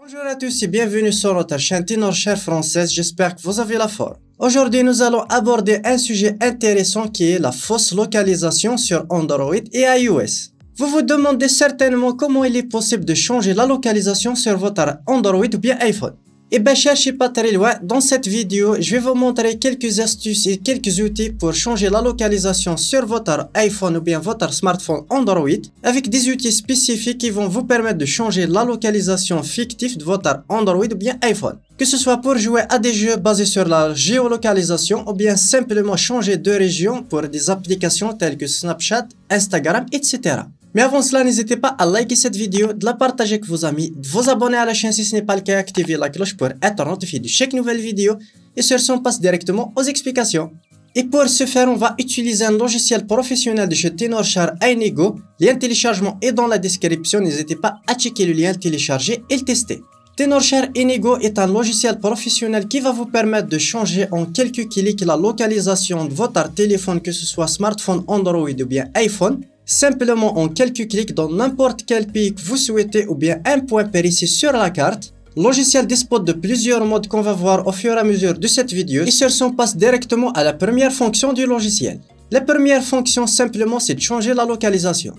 Bonjour à tous et bienvenue sur notre chaîne Tenorshare française, j'espère que vous avez la forme. Aujourd'hui nous allons aborder un sujet intéressant qui est la fausse localisation sur Android et iOS. Vous vous demandez certainement comment il est possible de changer la localisation sur votre Android ou bien iPhone. Eh bien cherchez pas très loin, dans cette vidéo je vais vous montrer quelques astuces et quelques outils pour changer la localisation sur votre iPhone ou bien votre smartphone Android avec des outils spécifiques qui vont vous permettre de changer la localisation fictive de votre Android ou bien iPhone. Que ce soit pour jouer à des jeux basés sur la géolocalisation ou bien simplement changer de région pour des applications telles que Snapchat, Instagram, etc. Mais avant cela, n'hésitez pas à liker cette vidéo, de la partager avec vos amis, de vous abonner à la chaîne si ce n'est pas le cas, activer la cloche pour être notifié de chaque nouvelle vidéo. Et sur ce, on passe directement aux explications. Et pour ce faire, on va utiliser un logiciel professionnel de chez Tenorshare Inigo. Le lien de téléchargement est dans la description, n'hésitez pas à checker le lien, le télécharger et le tester. Tenorshare Inigo est un logiciel professionnel qui va vous permettre de changer en quelques clics la localisation de votre téléphone, que ce soit smartphone, Android ou bien iPhone. Simplement en quelques clics dans n'importe quel pays que vous souhaitez ou bien un point précis sur la carte. Le logiciel dispose de plusieurs modes qu'on va voir au fur et à mesure de cette vidéo. Et sur ce, on passe directement à la première fonction du logiciel. La première fonction simplement c'est de changer la localisation.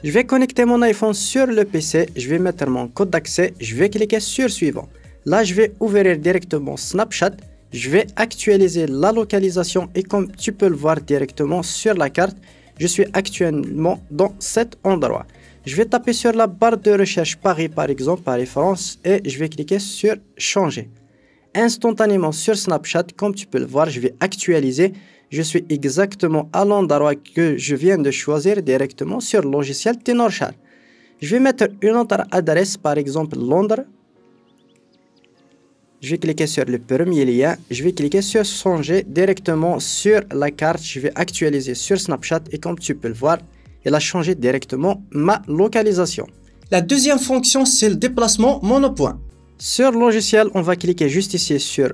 Je vais connecter mon iPhone sur le PC, je vais mettre mon code d'accès, je vais cliquer sur suivant. Là je vais ouvrir directement Snapchat, je vais actualiser la localisation et comme tu peux le voir directement sur la carte, je suis actuellement dans cet endroit. Je vais taper sur la barre de recherche Paris par exemple, par référence, et je vais cliquer sur changer. Instantanément sur Snapchat, comme tu peux le voir, je vais actualiser. Je suis exactement à l'endroit que je viens de choisir directement sur le logiciel Tenorshare. Je vais mettre une autre adresse, par exemple Londres. Je vais cliquer sur le premier lien, je vais cliquer sur changer directement sur la carte, je vais actualiser sur Snapchat et comme tu peux le voir, il a changé directement ma localisation. La deuxième fonction c'est le déplacement monopoint. Sur le logiciel, on va cliquer juste ici sur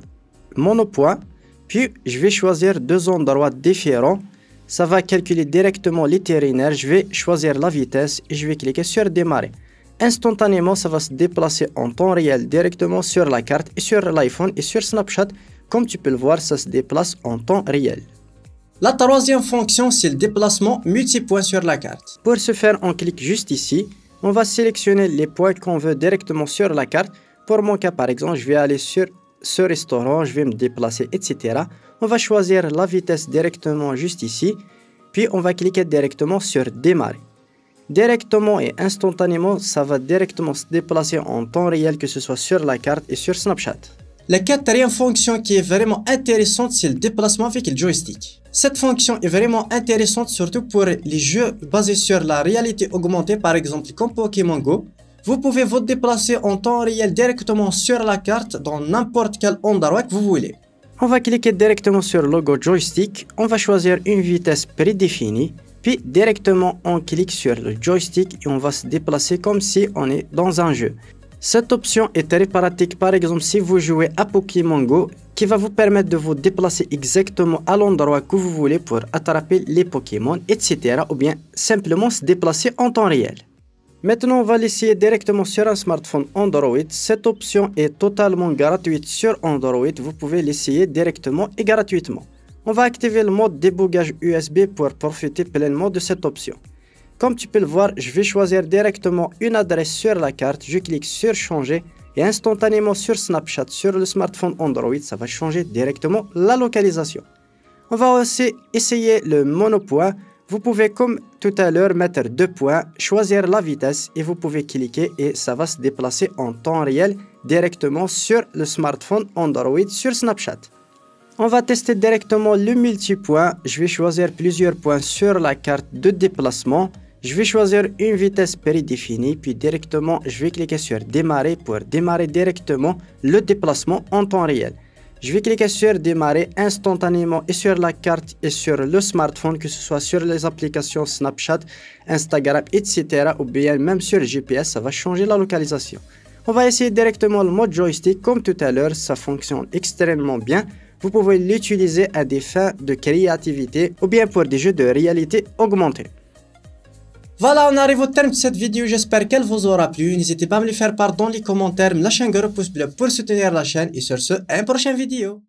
monopoint, puis je vais choisir deux endroits différents. Ça va calculer directement l'itinéraire, je vais choisir la vitesse et je vais cliquer sur démarrer. Instantanément, ça va se déplacer en temps réel directement sur la carte et sur l'iPhone et sur Snapchat. Comme tu peux le voir, ça se déplace en temps réel. La troisième fonction, c'est le déplacement multipoint sur la carte. Pour ce faire, on clique juste ici. On va sélectionner les points qu'on veut directement sur la carte. Pour mon cas, par exemple, je vais aller sur ce restaurant, je vais me déplacer, etc. On va choisir la vitesse directement juste ici. Puis, on va cliquer directement sur démarrer. Directement et instantanément, ça va directement se déplacer en temps réel, que ce soit sur la carte et sur Snapchat. La quatrième fonction qui est vraiment intéressante, c'est le déplacement avec le joystick. Cette fonction est vraiment intéressante surtout pour les jeux basés sur la réalité augmentée, par exemple comme Pokémon Go. Vous pouvez vous déplacer en temps réel directement sur la carte dans n'importe quel endroit que vous voulez. On va cliquer directement sur le logo joystick, on va choisir une vitesse prédéfinie. Puis directement on clique sur le joystick et on va se déplacer comme si on est dans un jeu. Cette option est très pratique par exemple si vous jouez à Pokémon Go qui va vous permettre de vous déplacer exactement à l'endroit que vous voulez pour attraper les Pokémon, etc. ou bien simplement se déplacer en temps réel. Maintenant on va l'essayer directement sur un smartphone Android. Cette option est totalement gratuite sur Android, vous pouvez l'essayer directement et gratuitement. On va activer le mode débogage USB pour profiter pleinement de cette option. Comme tu peux le voir, je vais choisir directement une adresse sur la carte, je clique sur changer et instantanément sur Snapchat, sur le smartphone Android, ça va changer directement la localisation. On va aussi essayer le monopoint. Vous pouvez comme tout à l'heure mettre deux points, choisir la vitesse et vous pouvez cliquer et ça va se déplacer en temps réel directement sur le smartphone Android sur Snapchat. On va tester directement le multipoint. Je vais choisir plusieurs points sur la carte de déplacement. Je vais choisir une vitesse prédéfinie, puis directement, je vais cliquer sur démarrer pour démarrer directement le déplacement en temps réel. Je vais cliquer sur démarrer instantanément et sur la carte et sur le smartphone, que ce soit sur les applications Snapchat, Instagram, etc. ou bien même sur le GPS, ça va changer la localisation. On va essayer directement le mode joystick. Comme tout à l'heure, ça fonctionne extrêmement bien. Vous pouvez l'utiliser à des fins de créativité ou bien pour des jeux de réalité augmentée. Voilà, on arrive au terme de cette vidéo, j'espère qu'elle vous aura plu. N'hésitez pas à me le faire part dans les commentaires, me lâcher un gros pouce bleu pour soutenir la chaîne et sur ce, à une prochaine vidéo.